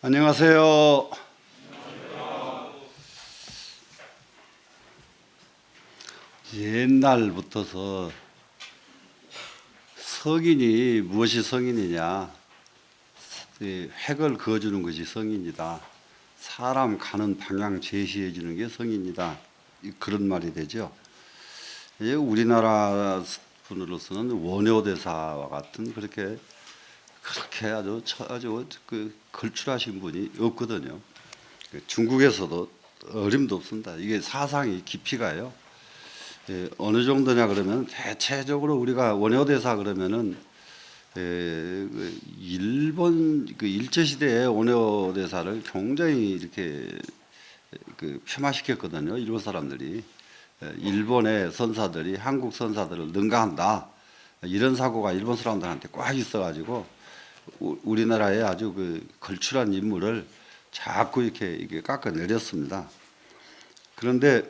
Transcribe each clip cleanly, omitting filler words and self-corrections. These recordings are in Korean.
안녕하세요. 옛날부터서 성인이 무엇이 성인이냐? 획을 그어주는 것이 성인이다. 사람 가는 방향 제시해 주는 게 성인이다. 그런 말이 되죠. 우리나라 분으로서는 원효대사와 같은 그렇게 아주 걸출하신 분이 없거든요. 중국에서도 어림도 없습니다. 이게 사상이 깊이가요. 어느 정도냐 그러면 대체적으로 우리가 원효대사 그러면은 일본 일제 시대의 원효대사를 굉장히 이렇게 폄하시켰거든요. 일본 사람들이 일본의 선사들이 한국 선사들을 능가한다 이런 사고가 일본 사람들한테 꽉 있어가지고 우리나라에 아주 걸출한 인물을 자꾸 이렇게 깎아내렸습니다. 그런데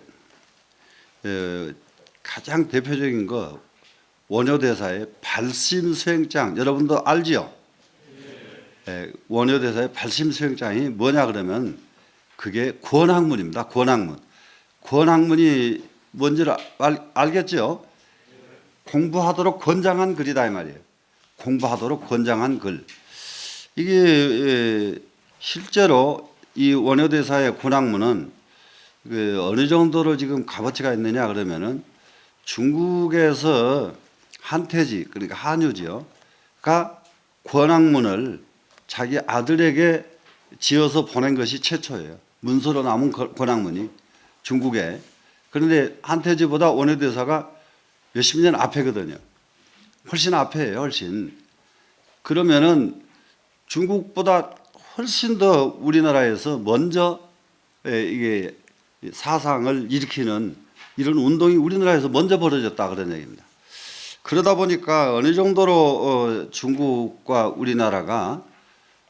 가장 대표적인 거 원효대사의 발심수행장 여러분도 알지요? 원효대사의 발심수행장이 뭐냐 그러면 그게 권학문입니다. 권학문. 권학문이 뭔지를 알겠죠? 공부하도록 권장한 글이다 이 말이에요. 공부하도록 권장한 글. 이게 실제로 이 원효대사의 권학문은 어느 정도로 지금 값어치가 있느냐 그러면은 중국에서 한태지 그러니까 한유지가 권학문을 자기 아들에게 지어서 보낸 것이 최초예요. 문서로 남은 권학문이 중국에. 그런데 한태지보다 원효대사가 몇십 년 앞에거든요. 훨씬 앞에예요, 훨씬. 그러면은 중국보다 훨씬 더 우리나라에서 먼저 이게 사상을 일으키는 이런 운동이 우리나라에서 먼저 벌어졌다 그런 얘기입니다. 그러다 보니까 어느 정도로 중국과 우리나라가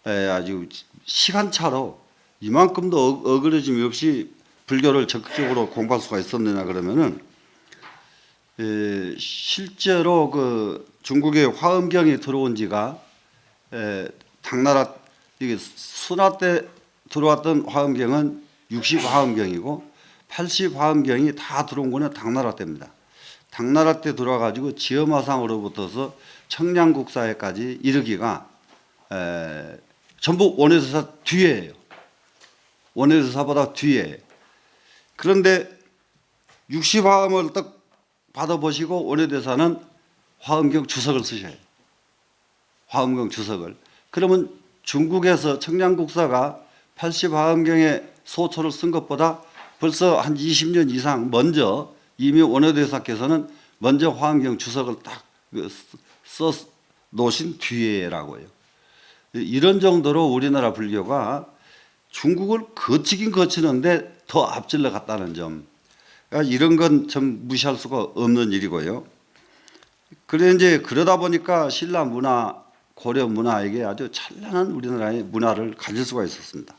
아주 시간차로 이만큼도 어그러짐이 없이 불교를 적극적으로 공부할 수가 있었느냐 그러면은 실제로 중국의 화엄경이 들어온 지가 당나라 이게 순화 때 들어왔던 화엄경은 60화엄경이고 80화엄경이 다 들어온 거는 당나라 때입니다. 당나라 때 들어와가지고 지엄화상으로부터서 청량국사에까지 이르기가 전부 원효대사 뒤에예요. 원효대사보다 뒤에. 그런데 60화엄을 딱 받아보시고 원효대사는 화엄경 주석을 쓰셔요. 화엄경 주석을. 그러면 중국에서 청량국사가 80화엄경의 소초를 쓴 것보다 벌써 한 20년 이상 먼저 이미 원효대사께서는 먼저 화엄경 주석을 딱 써 놓으신 뒤에라고요. 이런 정도로 우리나라 불교가 중국을 거치긴 거치는데 더 앞질러 갔다는 점. 그러니까 이런 건 좀 무시할 수가 없는 일이고요. 그래 이제 그러다 보니까 신라 문화, 고려 문화에게 아주 찬란한 우리나라의 문화를 가질 수가 있었습니다.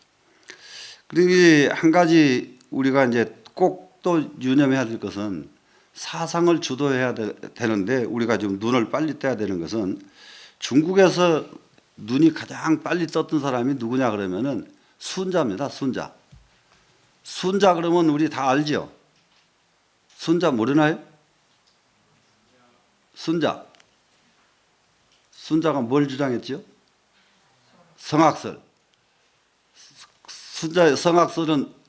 그리고 한 가지 우리가 이제 꼭 또 유념해야 될 것은 사상을 주도해야 되는데 우리가 좀 눈을 빨리 떼야 되는 것은 중국에서 눈이 가장 빨리 떴던 사람이 누구냐 그러면은 순자입니다. 순자. 순자 그러면 우리 다 알죠? 순자 모르나요? 순자. 순자가 뭘 주장했죠? 성악설. 순자의 성악설은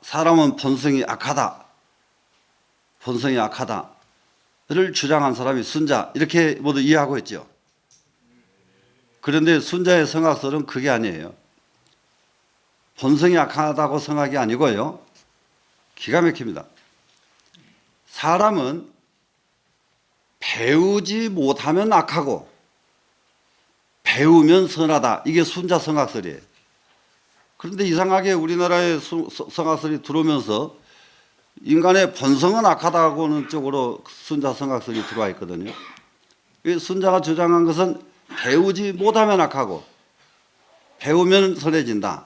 사람은 본성이 악하다. 본성이 악하다를 주장한 사람이 순자 이렇게 모두 이해하고 있죠. 그런데 순자의 성악설은 그게 아니에요. 본성이 악하다고 성악이 아니고요. 기가 막힙니다. 사람은 배우지 못하면 악하고 배우면 선하다. 이게 순자 성악설이에요. 그런데 이상하게 우리나라에 성악설이 들어오면서 인간의 본성은 악하다고는 쪽으로 순자 성악설이 들어와 있거든요. 순자가 주장한 것은 배우지 못하면 악하고 배우면 선해진다.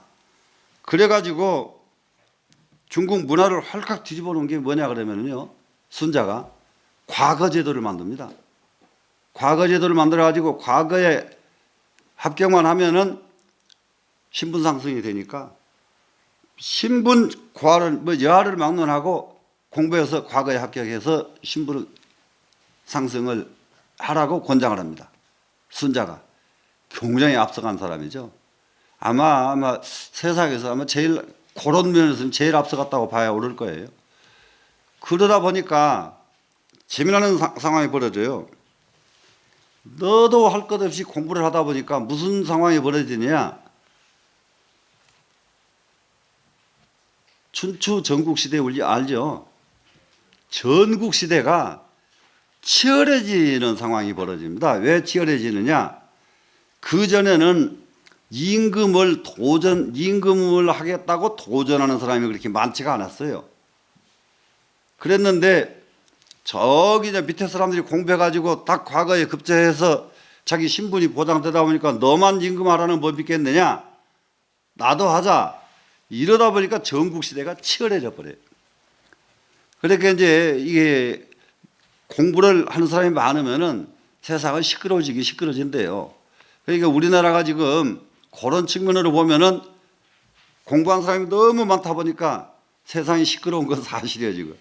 그래가지고 중국 문화를 활칵 뒤집어 놓은 게 뭐냐 그러면요. 순자가 과거제도를 만듭니다. 과거제도를 만들어가지고 과거에 합격만 하면은 신분 상승이 되니까 신분 과를 여하를 막론하고 공부해서 과거에 합격해서 신분 상승을 하라고 권장을 합니다. 순자가 굉장히 앞서간 사람이죠. 아마 세상에서 아마 제일 그런 면에서는 제일 앞서갔다고 봐야 옳을 거예요. 그러다 보니까 재미나는 상황이 벌어져요. 너도 할 것 없이 공부를 하다 보니까 무슨 상황이 벌어지냐? 춘추 전국시대 우리 알죠? 전국시대가 치열해지는 상황이 벌어집니다. 왜 치열해지느냐? 그전에는 임금을 하겠다고 도전하는 사람이 그렇게 많지가 않았어요. 그랬는데 저기 밑에 사람들이 공부해가지고 딱 과거에 급제해서 자기 신분이 보장되다 보니까 너만 임금하라는 법이 있겠느냐? 나도 하자. 이러다 보니까 전국시대가 치열해져 버려요. 그러니까 이제 이게 공부를 하는 사람이 많으면은 세상은 시끄러워진대요. 그러니까 우리나라가 지금 그런 측면으로 보면은 공부한 사람이 너무 많다 보니까 세상이 시끄러운 건 사실이에요, 지금.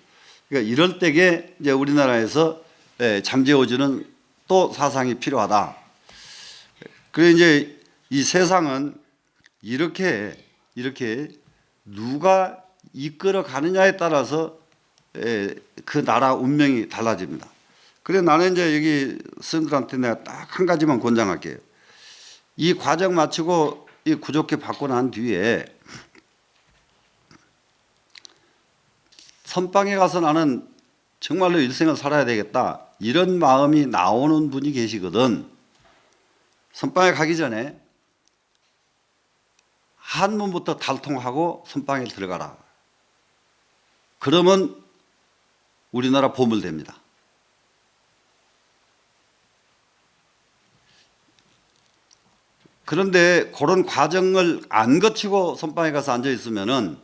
그러니까 이럴 때에 이제 우리나라에서 잠재워주는 또 사상이 필요하다. 그래 이제 이 세상은 이렇게 누가 이끌어 가느냐에 따라서 그 나라 운명이 달라집니다. 그래 나는 이제 여기 선생님들한테 내가 딱 한 가지만 권장할게요. 이 과정 마치고 이 구족회 받고 난 뒤에 선방에 가서 나는 정말로 일생을 살아야 되겠다 이런 마음이 나오는 분이 계시거든. 선방에 가기 전에 한문부터 달통하고 선방에 들어가라. 그러면 우리나라 보물됩니다. 그런데 그런 과정을 안 거치고 선방에 가서 앉아 있으면은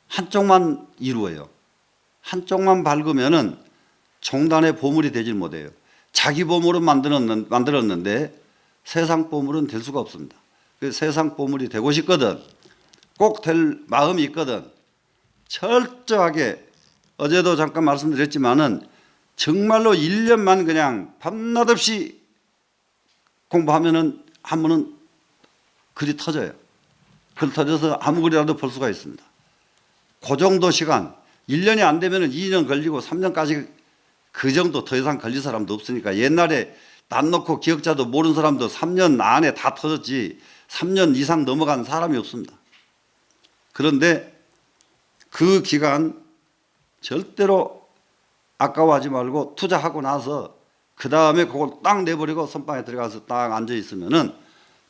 한쪽만 이루어요. 한쪽만 밝으면은 종단의 보물이 되질 못해요. 자기 보물은 만들었는데 세상 보물은 될 수가 없습니다. 그래서 세상 보물이 되고 싶거든. 꼭 될 마음이 있거든. 철저하게 어제도 잠깐 말씀드렸지만은 정말로 1년만 그냥 밤낮 없이 공부하면은 한문은 글이 터져요. 글 터져서 아무 글이라도 볼 수가 있습니다. 그 정도 시간 1년이 안 되면 2년 걸리고 3년까지 그 정도 더 이상 걸릴 사람도 없으니까 옛날에 난 놓고 기억자도 모르는 사람도 3년 안에 다 터졌지 3년 이상 넘어간 사람이 없습니다. 그런데 그 기간 절대로 아까워하지 말고 투자하고 나서 그 다음에 그걸 딱 내버리고 선방에 들어가서 딱 앉아 있으면은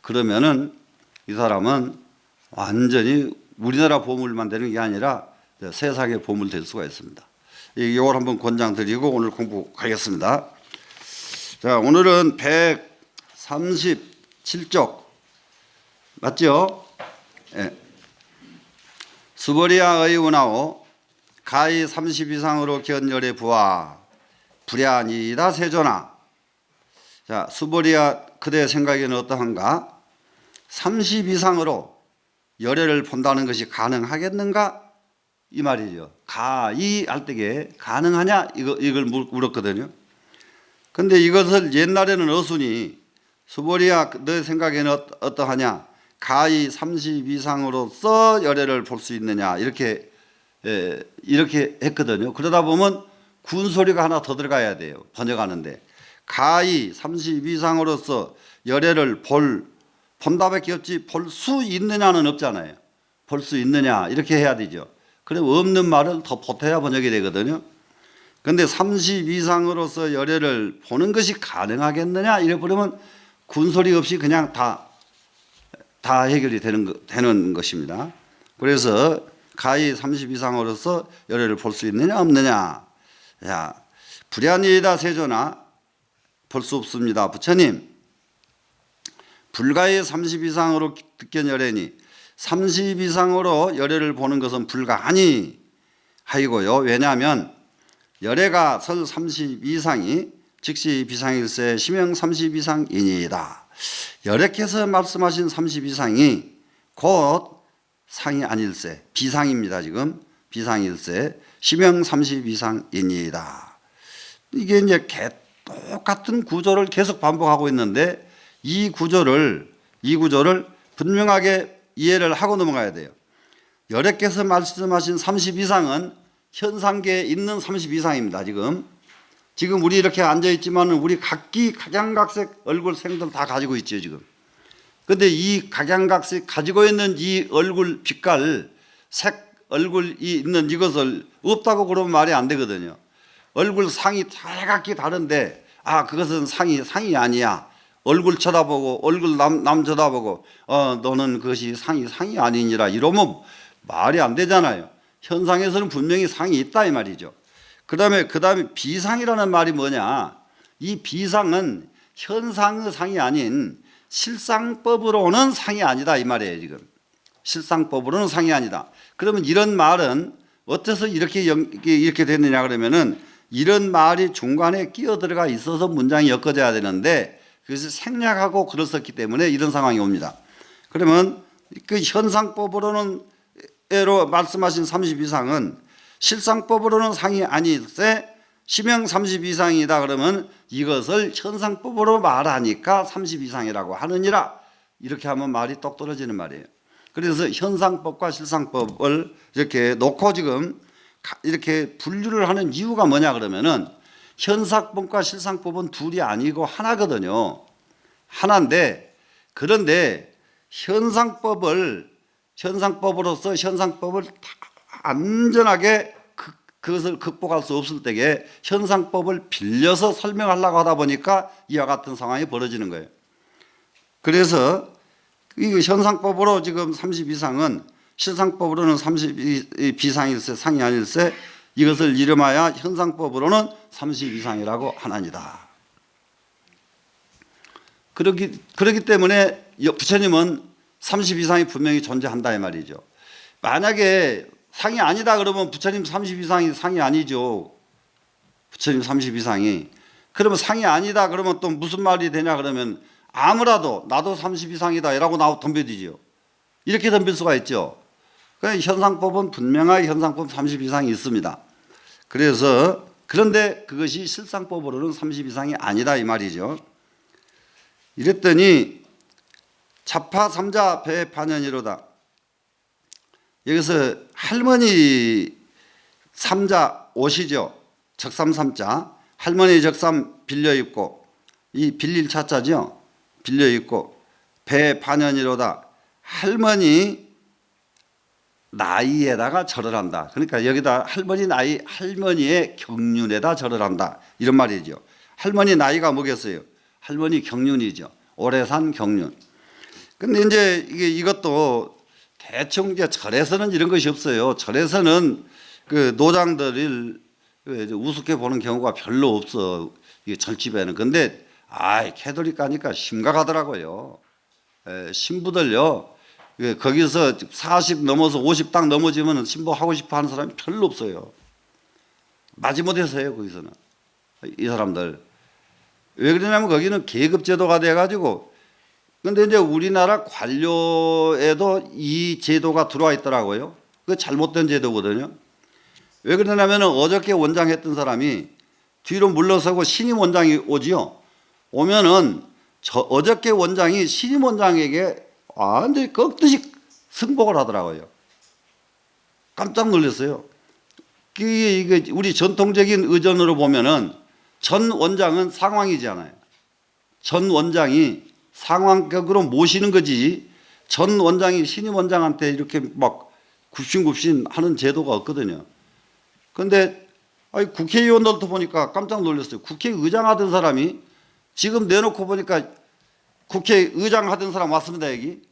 그러면은 이 사람은 완전히 우리나라 보물만 되는 게 아니라 세상의 보물 될 수가 있습니다. 이걸 한번 권장 드리고 오늘 공부하겠습니다. 자, 오늘은 137쪽 맞죠? 예. 수보리아의 운하오 가히 30 이상으로 견열의 부하 불야니이다 세존아. 자, 수보리아 그대의 생각에는 어떠한가? 30 이상으로 열애를 본다는 것이 가능하겠는가? 이 말이죠. 가히 할 때에 가능하냐? 이걸 물었거든요. 근데 이것을 옛날에는 어순이 수보리아 너의 생각에는 어떠하냐? 가히 30 이상으로서 열애를 볼 수 있느냐? 이렇게 했거든요. 그러다 보면 군소리가 하나 더 들어가야 돼요. 번역하는데. 가히 30 이상으로서 열애를 본다밖에 없지 볼 수 있느냐는 없잖아요. 볼 수 있느냐 이렇게 해야 되죠. 그럼 없는 말을 더 보태야 번역이 되거든요. 그런데 30 이상으로서 열애를 보는 것이 가능하겠느냐 이래 버리면 군소리 없이 그냥 다 해결이 되는 것입니다. 그래서 가히 30 이상으로서 열애를 볼 수 있느냐 없느냐. 야, 불야니이다 세존아 볼 수 없습니다. 부처님 불가히 30 이상으로 득견 열애니 30 이상으로 열애를 보는 것은 불가하니 하이고요. 왜냐하면 열애가 설 30 이상이 즉시 비상일세 심형 30 이상이니이다. 열애께서 말씀하신 30 이상이 곧 상이 아닐세. 비상입니다. 지금 비상일세. 시명 30 이상이니이다. 이게 이제 똑같은 구조를 계속 반복하고 있는데 이 구조를 분명하게 이해를 하고 넘어가야 돼요. 여래께서 말씀하신 30 이상은 현상계에 있는 30 이상입니다. 지금 우리 이렇게 앉아 있지만 우리 각기 각양각색 얼굴 생들 다 가지고 있죠 지금. 그런데 이 각양각색 가지고 있는 이 얼굴 빛깔 색 얼굴이 있는 이것을 없다고 그러면 말이 안 되거든요. 얼굴 상이 다 각기 다른데 그것은 상이 아니야. 얼굴 쳐다보고 얼굴 남 쳐다보고 너는 그것이 상이 아니니라 이러면 말이 안 되잖아요. 현상에서는 분명히 상이 있다 이 말이죠. 그다음에 비상이라는 말이 뭐냐? 이 비상은 현상의 상이 아닌 실상법으로는 상이 아니다 이 말이에요 지금. 실상법으로는 상이 아니다. 그러면 이런 말은 어째서 이렇게 됐느냐 그러면은 이런 말이 중간에 끼어 들어가 있어서 문장이 엮어져야 되는데 그것을 생략하고 그랬었기 때문에 이런 상황이 옵니다. 그러면 그 현상법으로는 로 말씀하신 30 이상은 실상법으로는 상이 아닐세 시명 30 이상이다 그러면 이것을 현상법으로 말하니까 30 이상이라고 하느니라 이렇게 하면 말이 똑 떨어지는 말이에요. 그래서 현상법과 실상법을 이렇게 놓고 지금 이렇게 분류를 하는 이유가 뭐냐 그러면은 현상법과 실상법은 둘이 아니고 하나거든요. 하나인데 그런데 현상법으로서 현상법을 안전하게 그것을 극복할 수 없을 때에 현상법을 빌려서 설명하려고 하다 보니까 이와 같은 상황이 벌어지는 거예요. 그래서 이 현상법으로 지금 30 이상은 실상법으로는 30 비상일세 상이 아닐세 이것을 이름하여 현상법으로는 30 이상이라고 하나니다. 그렇기 때문에 부처님은 30 이상이 분명히 존재한다 이 말이죠. 만약에 상이 아니다 그러면 부처님 30 이상이 상이 아니죠. 부처님 30 이상이. 그러면 상이 아니다 그러면 또 무슨 말이 되냐 그러면 아무라도 나도 30 이상이다 이라고 덤벼드지요. 이렇게 덤빌 수가 있죠. 현상법은 분명하게 현상법 30 이상이 있습니다. 그런데 그것이 실상법으로는 30 이상이 아니다 이 말이죠. 이랬더니 자파 삼자 배반연이로다. 여기서 할머니 삼자 옷이죠. 적삼 삼자. 할머니 적삼 빌려 입고 이 빌릴 차자죠. 빌려 입고 배반연이로다. 할머니 나이에다가 절을 한다. 그러니까 여기다 할머니 나이 할머니의 경륜에다 절을 한다. 이런 말이죠. 할머니 나이가 뭐겠어요? 할머니 경륜이죠. 오래 산 경륜. 근데 이제 이것도 대충 이제 절에서는 이런 것이 없어요. 절에서는 그 노장들을 우습게 보는 경우가 별로 없어. 이 절집에는. 근데 캐톨릭 가니까 심각하더라고요. 신부들요. 거기서 40 넘어서 50 딱 넘어지면 신부하고 싶어 하는 사람이 별로 없어요. 마지못해서 해요 거기서는. 이 사람들. 왜 그러냐면 거기는 계급제도가 돼가지고 근데 이제 우리나라 관료에도 이 제도가 들어와 있더라고요. 그게 잘못된 제도거든요. 왜 그러냐면 어저께 원장 했던 사람이 뒤로 물러서고 신임 원장이 오지요. 오면은 어저께 원장이 신임 원장에게 완전히 꺾듯이 승복을 하더라고요. 깜짝 놀랐어요. 이게 우리 전통적인 의전으로 보면은 전 원장은 상황이잖아요. 전 원장이 상황격으로 모시는 거지 전 원장이 신임 원장한테 이렇게 막 굽신굽신 하는 제도가 없거든요. 그런데 국회의원들도 보니까 깜짝 놀랐어요. 국회의장 하던 사람이 지금 내놓고 보니까 국회의장 하던 사람 왔습니다. 여기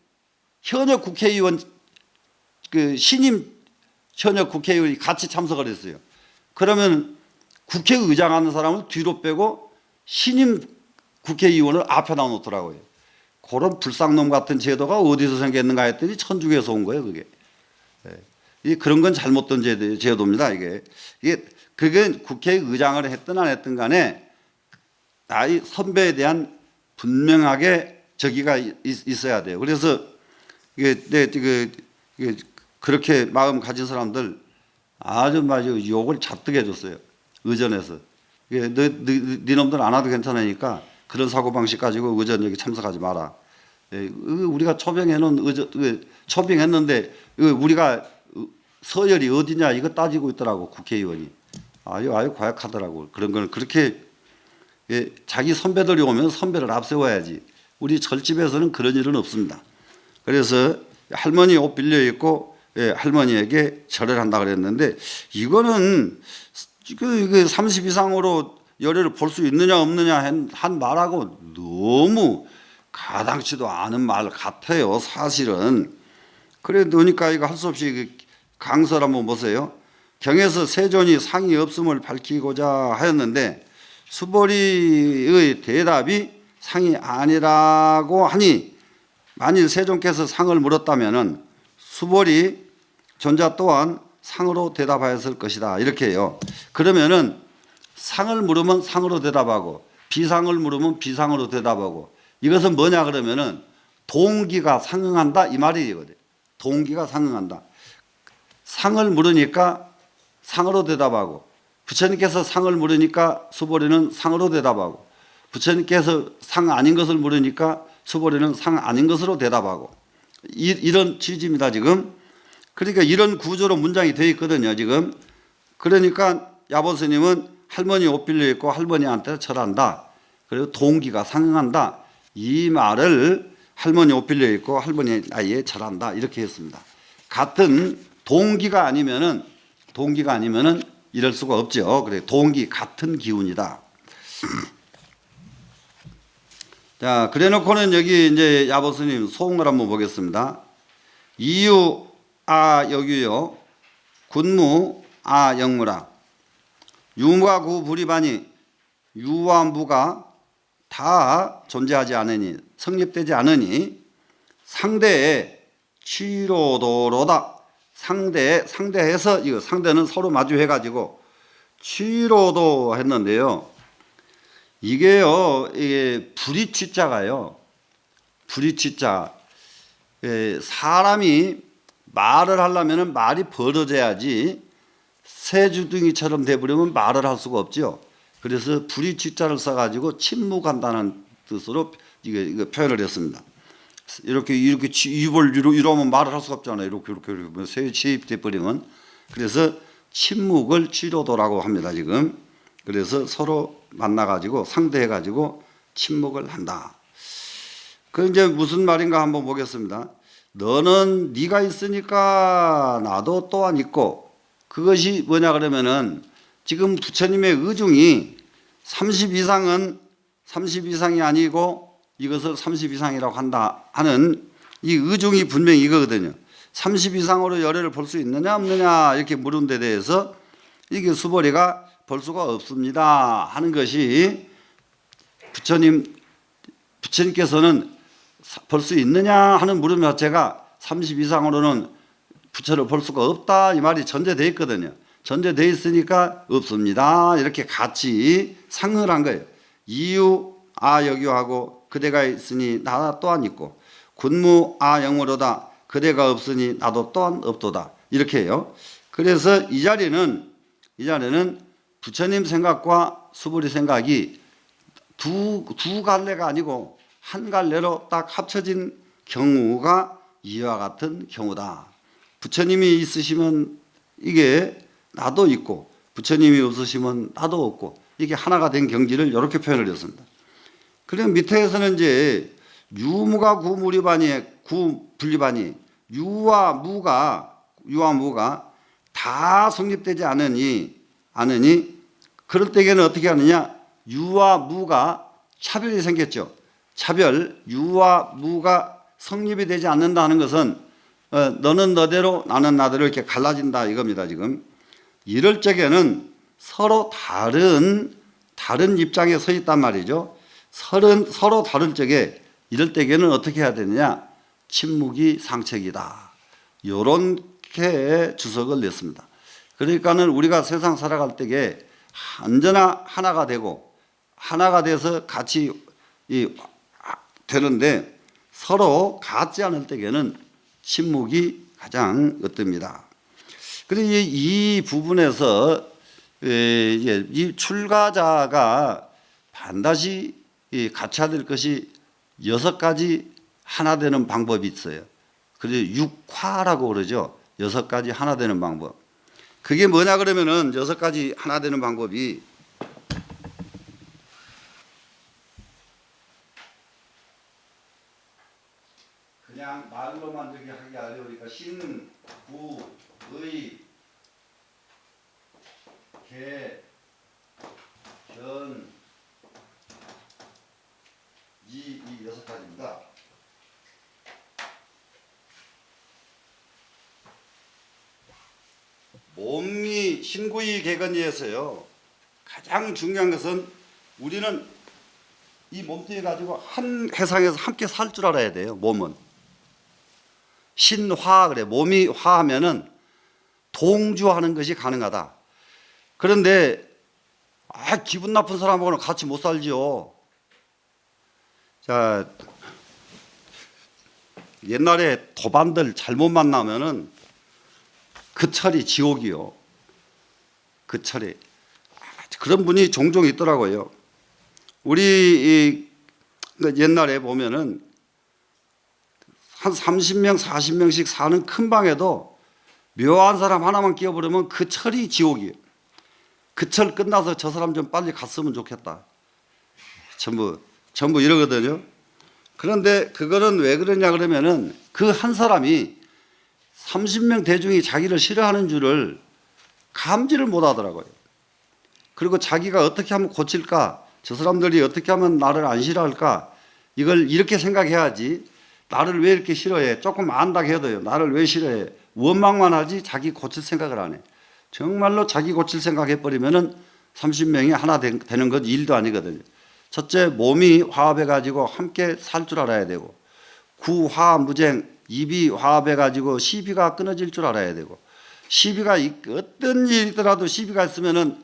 현역 국회의원 그 신임 현역 국회의원이 같이 참석을 했어요. 그러면 국회의장 하는 사람을 뒤로 빼고 신임 국회의원을 앞에 놔놓더라고요. 그런 불쌍놈 같은 제도가 어디서 생겼는가 했더니 천주교에서 온 거예요. 그런 건 잘못된 제도입니다. 그게 국회의장을 했든 안 했든 간에 나이 선배에 대한 분명하게 저기가 있어야 돼요. 그래서 이게 그렇게 마음 가진 사람들 아주 욕을 잔뜩 해줬어요. 의전에서. 네 놈들 안 와도 괜찮으니까 그런 사고방식 가지고 의전 여기 참석하지 마라. 우리가 초빙해놓은 초빙했는데 우리가 서열이 어디냐 이거 따지고 있더라고 국회의원이. 아유 과약하더라고. 그런 거는 그렇게 자기 선배들이 오면 선배를 앞세워야지. 우리 절집에서는 그런 일은 없습니다. 그래서 할머니 옷 빌려 입고 할머니에게 절을 한다 그랬는데 이거는 30 이상으로 열애를 볼 수 있느냐 없느냐 한 말하고 너무 가당치도 않은 말 같아요. 사실은. 그래 놓으니까 이거 할 수 없이 강설 한번 보세요. 경에서 세존이 상이 없음을 밝히고자 하였는데 수보리의 대답이 상이 아니라고 하니 만일 세존께서 상을 물었다면은 수보리 존자 또한 상으로 대답하였을 것이다. 이렇게 해요. 그러면은 상을 물으면 상으로 대답하고 비상을 물으면 비상으로 대답하고 이것은 뭐냐 그러면은 동기가 상응한다 이 말이거든요. 동기가 상응한다. 상을 물으니까 상으로 대답하고 부처님께서 상을 물으니까 수보리는 상으로 대답하고 부처님께서 상 아닌 것을 물으니까 수보리는 상 아닌 것으로 대답하고 이런 취지입니다. 지금. 그러니까 이런 구조로 문장이 되어 있거든요. 지금. 그러니까 야보스님은 할머니 옷 빌려 입고 할머니한테 절한다. 그리고 동기가 상응한다. 이 말을 할머니 옷 빌려 입고 할머니 나이에 절한다. 이렇게 했습니다. 같은 동기가 아니면은 이럴 수가 없죠. 그래 동기 같은 기운이다. 자, 그래놓고는 여기 이제 야보스님 소응을 한번 보겠습니다. 이유 여규요 군무 영무라 유무가 구 불이반이 유와 무가 다 존재하지 않으니 성립되지 않으니 상대의 취로도로다. 상대해서 이거 상대는 서로 마주해 가지고 취로도 했는데요. 이게 불이취자가요. 불이취자. 사람이 말을 하려면 말이 벌어져야지 새주둥이처럼 돼버리면 말을 할 수가 없죠. 그래서 불이취자를 써가지고 침묵한다는 뜻으로 이거 표현을 했습니다. 이렇게 입을 이러면 말을 할 수가 없잖아요. 이렇게 세입돼 버리면. 그래서 침묵을 취로도라고 합니다. 지금. 그래서 서로 만나가지고 상대해가지고 침묵을 한다. 그 이제 무슨 말인가 한번 보겠습니다. 너는 네가 있으니까 나도 또한 있고 그것이 뭐냐 그러면은 지금 부처님의 의중이 30 이상이 아니고 이것을 30 이상이라고 한다 하는 이 의중이 분명히 이거거든요. 30 이상으로 열애를 볼 수 있느냐 없느냐 이렇게 물은 데 대해서 이게 수보리가 볼 수가 없습니다 하는 것이 부처님께서는 볼 수 있느냐 하는 물음 자체가 30 이상으로는 부처를 볼 수가 없다 이 말이 전제되어 있거든요. 전제되어 있으니까 없습니다 이렇게 같이 상응을 한 거예요. 이유 여규하고 그대가 있으니 나 또한 있고 군무 영무로다 그대가 없으니 나도 또한 없도다 이렇게 해요. 그래서 이 자리는 부처님 생각과 수보리 생각이 두 갈래가 아니고 한 갈래로 딱 합쳐진 경우가 이와 같은 경우다. 부처님이 있으시면 이게 나도 있고 부처님이 없으시면 나도 없고 이게 하나가 된 경지를 이렇게 표현을 했습니다. 그리고 밑에서는 이제 유무가 구분리반이 유와 무가 다 성립되지 않으니 그럴 때에는 어떻게 하느냐 유와 무가 차별이 생겼죠. 유와 무가 성립이 되지 않는다는 것은 너는 너대로 나는 나대로 이렇게 갈라진다 이겁니다. 지금 이럴 적에는 서로 다른 입장에 서 있단 말이죠. 서로 다른 적에 이럴 때에는 어떻게 해야 되느냐 침묵이 상책이다. 요렇게 주석을 냈습니다. 그러니까는 우리가 세상 살아갈 때에 언제나 하나가 돼서 같이 되는데 서로 같지 않을 때에는 침묵이 가장 으뜸이다. 그리고 이 부분에서 이 출가자가 반드시 갖춰야 될 것이 6가지 하나 되는 방법이 있어요. 그래서 육화라고 그러죠. 6가지 하나 되는 방법. 그게 뭐냐 그러면은 6가지 하나 되는 방법이 그냥 말로만 저기 하기 어려우니까 신, 구, 의, 개, 견, 이 6가지입니다. 몸이 신구이 개근이에서요. 가장 중요한 것은 우리는 이 몸뚱이 가지고 한 해상에서 함께 살 줄 알아야 돼요. 몸은 신화 그래. 몸이 화하면은 동주하는 것이 가능하다. 그런데 기분 나쁜 사람하고는 같이 못 살지요. 자, 옛날에 도반들 잘못 만나면은 그 철이 지옥이요. 그 철이. 그런 분이 종종 있더라고요. 우리 옛날에 보면은 한 30명, 40명씩 사는 큰 방에도 묘한 사람 하나만 끼워버리면 그 철이 지옥이에요. 그 철 끝나서 저 사람 좀 빨리 갔으면 좋겠다. 전부 이러거든요. 그런데 그거는 왜 그러냐 그러면은 그 한 사람이 30명 대중이 자기를 싫어하는 줄을 감지를 못 하더라고요. 그리고 자기가 어떻게 하면 고칠까? 저 사람들이 어떻게 하면 나를 안 싫어할까? 이걸 이렇게 생각해야지. 나를 왜 이렇게 싫어해? 조금 안다고 해도요. 나를 왜 싫어해? 원망만 하지 자기 고칠 생각을 안 해. 정말로 자기 고칠 생각해버리면은 30명이 하나 되는 건 일도 아니거든요. 첫째, 몸이 화합해가지고 함께 살 줄 알아야 되고, 구화무쟁, 입이 화합해가지고 시비가 끊어질 줄 알아야 되고, 시비가 어떤 일이더라도 시비가 있으면은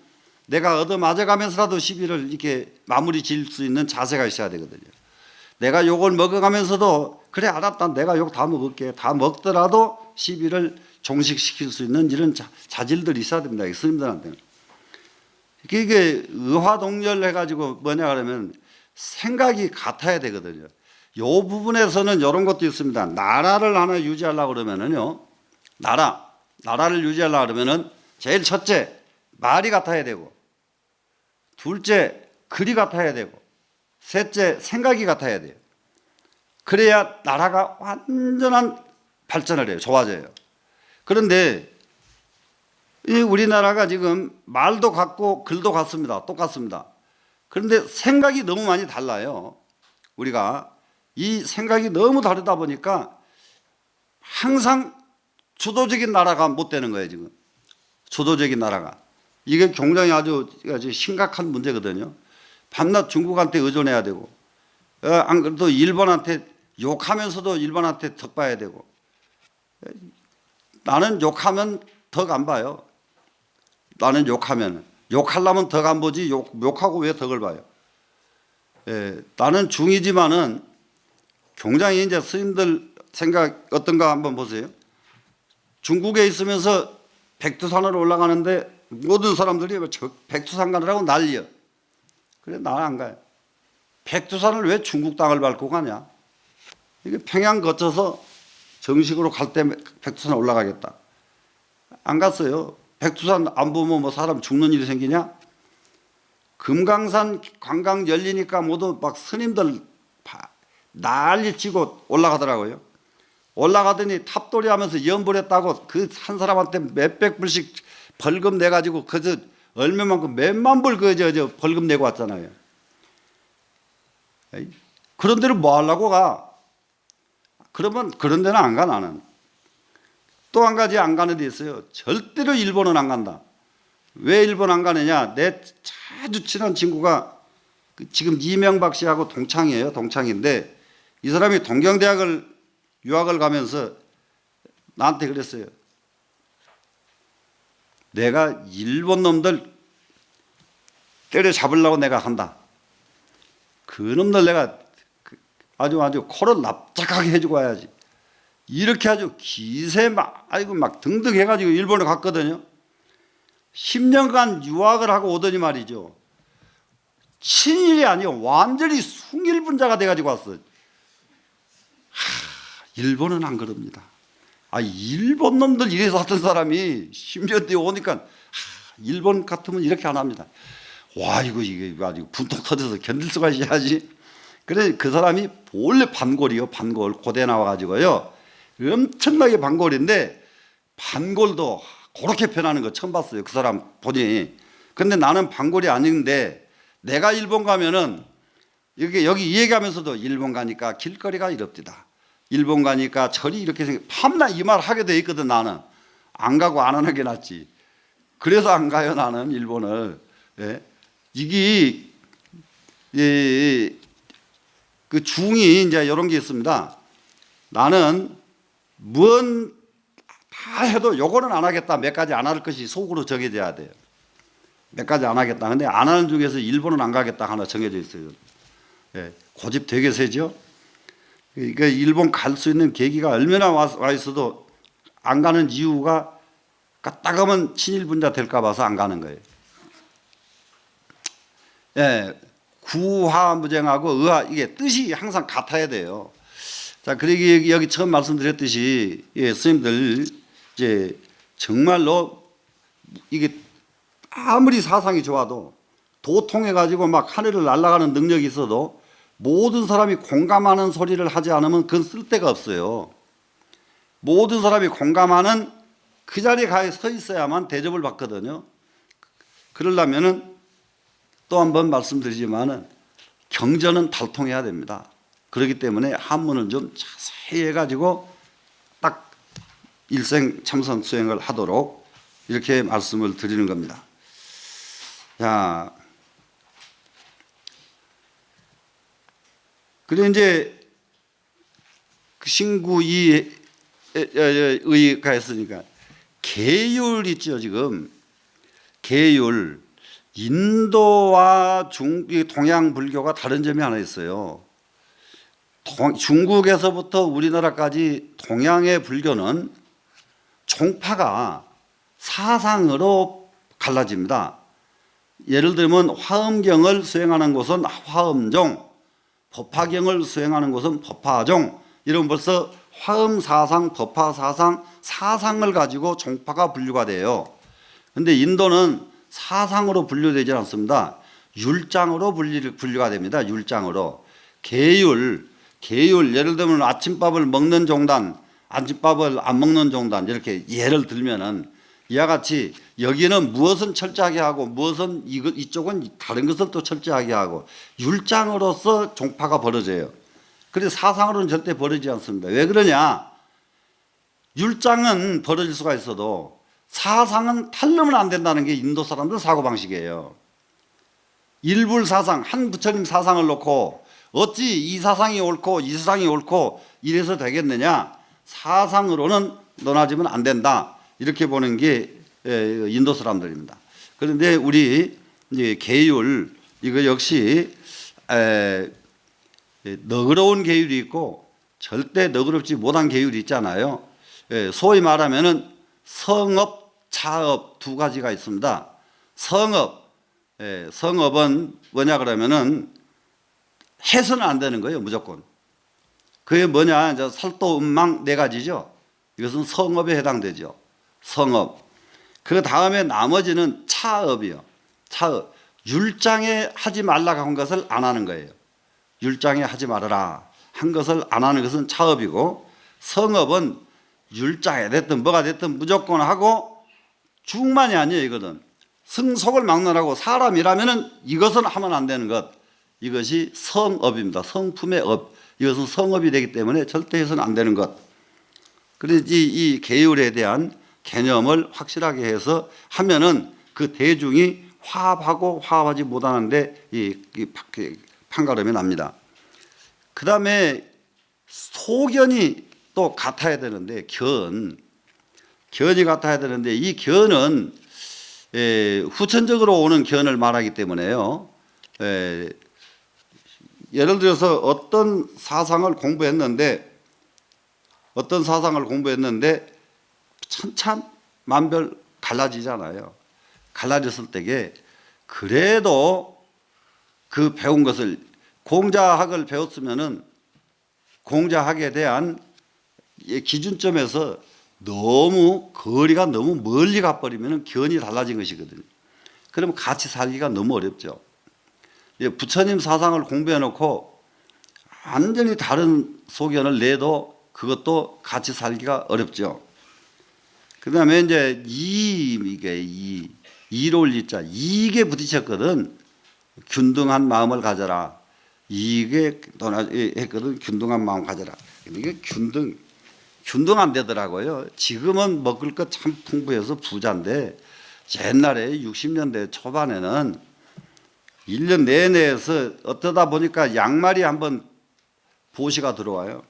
내가 얻어맞아가면서라도 시비를 이렇게 마무리 지을 수 있는 자세가 있어야 되거든요. 내가 욕을 먹어가면서도 그래 알았다 내가 욕 다 먹을게 다 먹더라도 시비를 종식시킬 수 있는 이런 자질들이 있어야 됩니다. 스님들한테는. 이게 의화동렬해가지고 뭐냐 그러면 생각이 같아야 되거든요. 이 부분에서는 이런 것도 있습니다. 나라를 하나 유지하려고 그러면은요. 나라를 유지하려고 그러면은 제일 첫째 말이 같아야 되고, 둘째 글이 같아야 되고, 셋째 생각이 같아야 돼요. 그래야 나라가 완전한 발전을 해요. 좋아져요. 그런데 이 우리나라가 지금 말도 같고 글도 같습니다. 똑같습니다. 그런데 생각이 너무 많이 달라요. 우리가 이 생각이 너무 다르다 보니까 항상 주도적인 나라가 못 되는 거예요. 지금 주도적인 나라가. 이게 굉장히 아주 심각한 문제거든요. 밤낮 중국한테 의존해야 되고, 안 그래도 일본한테 욕하면서도 일본한테 덕 봐야 되고, 나는 욕하면 덕 안 봐요. 나는 욕하려면 덕 안 보지 욕하고 왜 덕을 봐요. 나는 중이지만은 굉장히 이제 스님들 생각 어떤가 한번 보세요. 중국에 있으면서 백두산으로 올라가는데 모든 사람들이 백두산 가느라고 난리야. 그래 나는 안 가요. 백두산을 왜 중국 땅을 밟고 가냐. 이게 평양 거쳐서 정식으로 갈 때 백두산 올라가겠다. 안 갔어요. 백두산 안 보면 뭐 사람 죽는 일이 생기냐? 금강산 관광 열리니까 모두 막 스님들 난리 치고 올라가더라고요. 올라가더니 탑돌이 하면서 연불했다고 그 한 사람한테 몇백 불씩 벌금 내가지고 그저 얼마만큼 몇만 불 저 벌금 내고 왔잖아요. 그런 데를 뭐 하려고 가? 그러면 그런 데는 안 가 나는. 또 한 가지 안 가는 데 있어요. 절대로 일본은 안 간다. 왜 일본 안 가느냐? 내 아주 친한 친구가 지금 이명박 씨하고 동창이에요. 동창인데 이 사람이 동경대학을 유학을 가면서 나한테 그랬어요. 내가 일본 놈들 때려잡으려고 내가 한다. 그 놈들 내가 아주 코를 납작하게 해주고 와야지. 이렇게 아주 기세 막 아이고 막 등등 해가지고 일본에 갔거든요. 10년간 유학을 하고 오더니 말이죠. 친일이 아니요 완전히 숭일분자가 돼가지고 왔어요. 일본은 안 그럽니다. 일본 놈들 이래서 하던 사람이 10년 뒤에 오니까 일본 같으면 이렇게 안 합니다. 와 이게 아주 분통 터져서 견딜 수가 있어야지. 그래 그 사람이 원래 반골이요. 반골 고대 나와가지고요. 엄청나게 반골인데 반골도 그렇게 변하는 거 처음 봤어요. 그 사람 본인이. 근데 나는 반골이 아닌데 내가 일본 가면은 여기 이 얘기하면서도 일본 가니까 길거리가 이럽디다. 일본 가니까 철이 이렇게 밤낮 이 말 하게 돼 있거든. 나는 안 가고 안 하는 게 낫지. 그래서 안 가요 나는 일본을. 예? 이게 그 중이 이제 이런 게 있습니다. 나는 뭔 다 해도 요거는 안 하겠다. 몇 가지 안 할 것이 속으로 정해져야 돼요. 몇 가지 안 하겠다. 근데 안 하는 중에서 일본은 안 가겠다 하나 정해져 있어요. 예, 고집 되게 세죠. 그러니까 일본 갈 수 있는 계기가 얼마나 와 있어도 안 가는 이유가 갔다 가면 친일분자 될까 봐서 안 가는 거예요. 예, 구화무쟁하고 의화 이게 뜻이 항상 같아야 돼요. 자, 그러기 여기 처음 말씀드렸듯이 예, 스님들 이제 정말로 이게 아무리 사상이 좋아도 도통해 가지고 막 하늘을 날아가는 능력이 있어도 모든 사람이 공감하는 소리를 하지 않으면 그건 쓸데가 없어요. 모든 사람이 공감하는 그 자리에 가 서 있어야만 대접을 받거든요. 그러려면은 또 한 번 말씀드리지만은 경전은 달통해야 됩니다. 그렇기 때문에 한문은 좀 자세히 해가지고 딱 일생 참선 수행을 하도록 이렇게 말씀을 드리는 겁니다. 자, 그래 이제 그 신구 이의가 했으니까 계율 있죠 지금. 계율 인도와 동양 불교가 다른 점이 하나 있어요. 중국에서부터 우리나라까지 동양의 불교는 종파가 사상으로 갈라집니다. 예를 들면 화엄경을 수행하는 곳은 화엄종, 법화경을 수행하는 곳은 법화종. 이런 벌써 화엄사상, 법화사상, 사상을 가지고 종파가 분류가 돼요. 그런데 인도는 사상으로 분류되지 않습니다. 율장으로 분류가 됩니다. 율장으로. 계율 예를 들면 아침밥을 먹는 종단, 아침밥을 안 먹는 종단 이렇게 예를 들면은 이와 같이 여기는 무엇은 철저하게 하고 무엇은 이쪽은 다른 것을 또 철저하게 하고 율장으로서 종파가 벌어져요. 그래서 사상으로는 절대 벌어지지 않습니다. 왜 그러냐? 율장은 벌어질 수가 있어도 사상은 탈르면 안 된다는 게 인도 사람들 사고방식이에요. 일불사상, 한 부처님 사상을 놓고 어찌 이 사상이 옳고 이 사상이 옳고 이래서 되겠느냐? 사상으로는 논하지면 안 된다. 이렇게 보는 게 인도 사람들입니다. 그런데 우리 계율 이거 역시 너그러운 계율이 있고 절대 너그럽지 못한 계율이 있잖아요. 소위 말하면은 성업, 차업 두 가지가 있습니다. 성업은 뭐냐 그러면은 해서는 안 되는 거예요, 무조건. 그게 뭐냐, 이제 살도, 음망 네 가지죠. 이것은 성업에 해당되죠. 성업. 그 다음에 나머지는 차업이요. 차업. 율장에 하지 말라고 한 것을 안 하는 거예요. 율장에 하지 말아라 한 것을 안 하는 것은 차업이고, 성업은 율장에 됐든 뭐가 됐든 무조건 하고 중만이 아니에요. 이거는 승속을 막론하고 사람이라면은 이것은 하면 안 되는 것, 이것이 성업입니다. 성품의 업. 이것은 성업이 되기 때문에 절대 해서는 안 되는 것. 그래서 이 계율에 대한 개념을 확실하게 해서 하면은 그 대중이 화합하고 화합하지 못하는데 이 판가름이 납니다. 그 다음에 소견이 또 같아야 되는데 견이 같아야 되는데 이 견은 후천적으로 오는 견을 말하기 때문에요. 예를 들어서 어떤 사상을 공부했는데 어떤 사상을 공부했는데 천차만별 갈라지잖아요. 갈라졌을 때에 그래도 그 배운 것을 공자학을 배웠으면은 공자학에 대한 기준점에서 너무 거리가 너무 멀리 가버리면 견이 달라진 것이거든요. 그러면 같이 살기가 너무 어렵죠. 부처님 사상을 공부해놓고 완전히 다른 소견을 내도 그것도 같이 살기가 어렵죠. 그 다음에 이제 이로울 이자, 이익에 부딪혔거든. 균등한 마음을 가져라. 이익에 했거든. 균등한 마음 가져라. 이게 균등 안 되더라고요. 지금은 먹을 것 참 풍부해서 부자인데 옛날에 60년대 초반에는 1년 내내에서 어쩌다 보니까 양말이 한번 보시가 들어와요.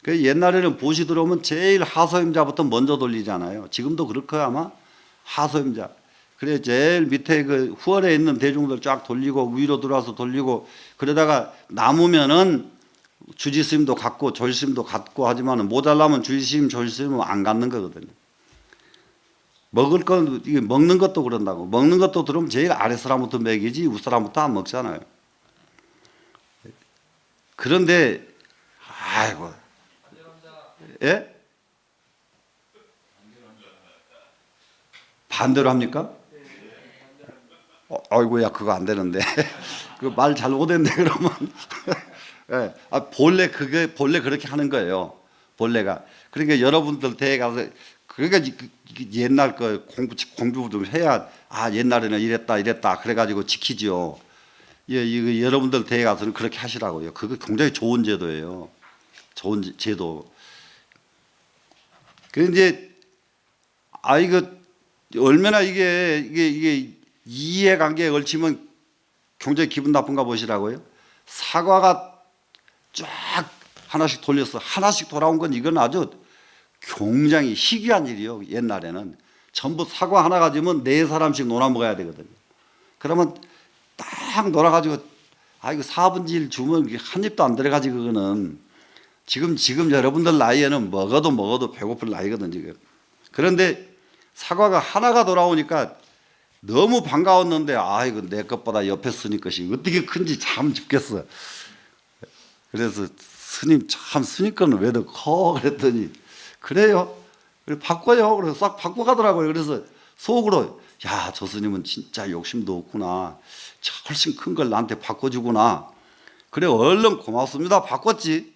그 옛날에는 보시 들어오면 제일 하소임자부터 먼저 돌리잖아요. 지금도 그럴 거야 아마. 하소임자. 그래 제일 밑에 그 후원에 있는 대중들 쫙 돌리고 위로 들어와서 돌리고 그러다가 남으면은 주지스님도 갖고 조지스님도 갖고 하지만 모자라면 주지스님 조지스님은 안 갖는 거거든요. 먹을 건 이게 먹는 것도 그런다고. 먹는 것도 들으면 제일 아래 사람부터 먹이지 윗 사람부터 안 먹잖아요. 그런데 아이고 예? 반대로 합니까? 아이고야 그거 안 되는데 그 말 잘못했네 그러면 예. 본래 그렇게 하는 거예요. 본래가 그러니까 여러분들 대에 가서 그러니까 옛날 거 공부 좀 해야 옛날에는 이랬다 그래가지고 지키지요. 예, 이거 여러분들 대에 가서는 그렇게 하시라고요. 그거 굉장히 좋은 제도예요. 좋은 제도. 그 이제 이거 얼마나 이게 이해관계에 걸치면 굉장히 기분 나쁜가 보시라고요. 사과가 쫙 하나씩 돌려서 하나씩 돌아온 건 이건 아주 굉장히 희귀한 일이요. 옛날에는 전부 사과 하나 가지면 4사람씩 놀아 먹어야 되거든요. 그러면 딱 놀아가지고 이거 4분의 1 주면 한 입도 안 들어가지 그거는. 지금 여러분들 나이에는 먹어도 배고플 나이거든 지금. 그런데 사과가 하나가 돌아오니까 너무 반가웠는데 이거 내 것보다 옆에 스님 것이 어떻게 큰지 참 죽겠어. 그래서 스님 참 스님 거는 왜 더 커 그랬더니 그래요. 그래 바꿔요. 그래서 싹 바꿔가더라고요. 그래서 속으로 저 스님은 진짜 욕심도 없구나. 훨씬 큰 걸 나한테 바꿔주구나. 그래 얼른 고맙습니다. 바꿨지.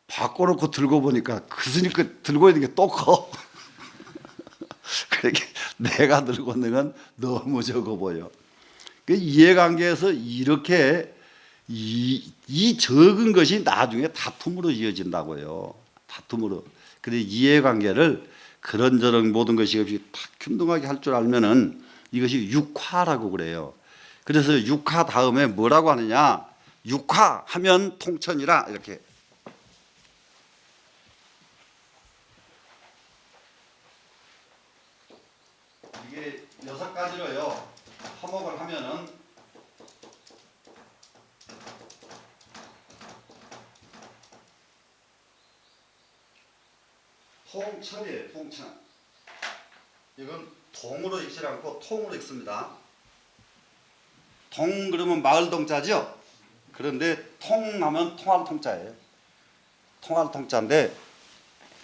바꿔놓고 들고 보니까 그 스님 거 들고 있는 게 또 커. 그렇게 내가 들고 있는 건 너무 적어 보여. 그 이해관계에서 이렇게 이 적은 것이 나중에 다툼으로 이어진다고요. 다툼으로. 근데 이해관계를 그런저런 모든 것이 없이 딱 균등하게 할 줄 알면은 이것이 육화라고 그래요. 그래서 육화 다음에 뭐라고 하느냐? 육화하면 통천이라 이렇게. 이게 6가지로요. 화목을 하면은 통천이에요. 통천. 이건 동으로 읽지 않고 통으로 읽습니다. 동 그러면 마을 동자죠. 그런데 통하면 통할 통자예요. 통할 통자인데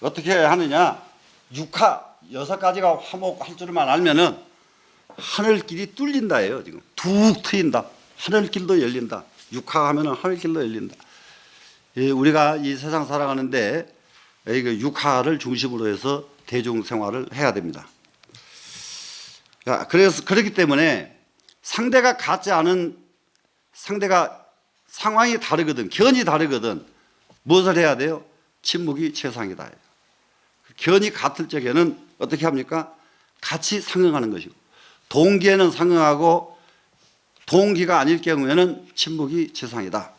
어떻게 하느냐? 육화 6가지가 화목할 줄만 알면은 하늘길이 뚫린다예요. 지금 툭 트인다. 하늘길도 열린다. 육화하면은 하늘길도 열린다. 우리가 이 세상 살아가는데 육화를 중심으로 해서 대중 생활을 해야 됩니다. 그래서 그렇기 때문에 상대가 같지 않은 상대가 상황이 다르거든, 견이 다르거든. 무엇을 해야 돼요? 침묵이 최상이다. 견이 같을 적에는 어떻게 합니까? 같이 상응하는 것이고, 동기에는 상응하고 동기가 아닐 경우에는 침묵이 최상이다.